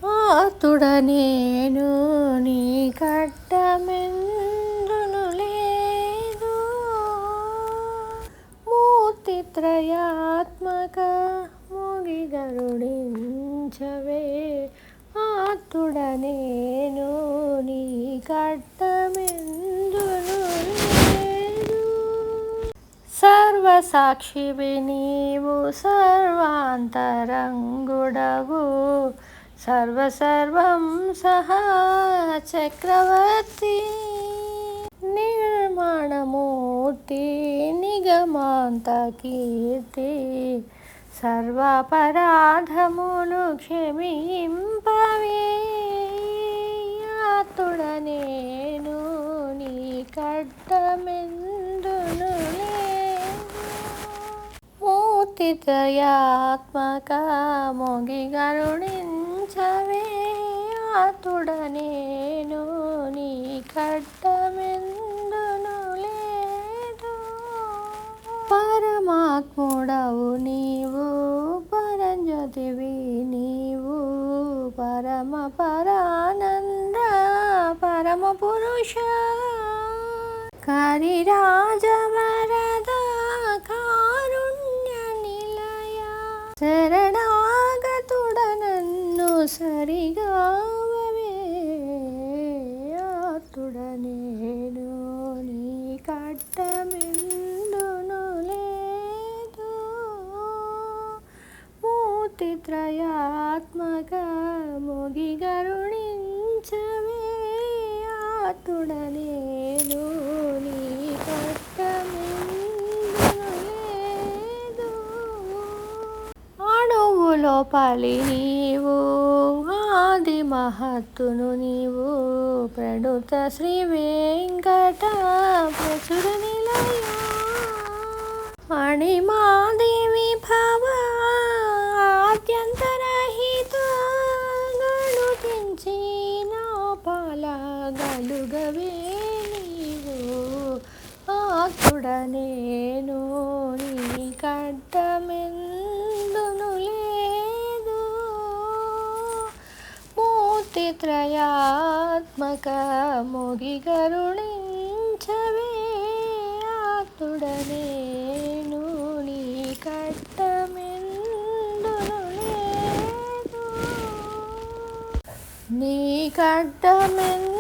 ఆతుడనేను నీ కట్టమెందును లేదు. మూర్తిత్రయాత్మక ముగి గరుడించవే. ఆతుడనేను నీ కట్టమెందును లేదు. సర్వసాక్షివి నీవు సర్వాంతరంగుడవు. సర్వసర్వం సహా చక్రవర్తి. నిర్మాణమూర్తి నిగమాంత కీర్తి. సర్వాపరాధములు క్షమింపవే. ఆతుడనేను నీ కట్టమెందును లేదు. మూర్తిత్రయాత్మక మొగి గరుడించవే. ఆతుడనేను నీ కట్టమెందును లేదు. పరమాత్ముడవు నీవు పరంజ్యోతివి నీవు. పరమ పరానంద పరమ పురుష. కరిరాజవరద కారుణ్య నిలయ. శరణాగతుడ నన్ను సరిగావవే. ఆతుడనేను నీ కట్టమెందును లేదు. మూర్తిత్రయాత్మక మొగి గరుడించవే. ఆతుడనేను నీ కట్టమెందును లేదు. అణువులోపలి నీవు ఆది మహత్తును నీవు. ప్రణుత శ్రీ వెంకట ప్రచుర నిలయ. అణిమాది విభవ ఆద్యంతరహిత. గణుతించిన పాల గలుగవే నీవు. ఆతుడనేను నీ కట్టమెందును లేదు. మూర్తిత్రయాత్మక మొగి గరుడించవే. ఆతుడనేను నీ కట్టమెందును లేదు. నీ కట్టమెందును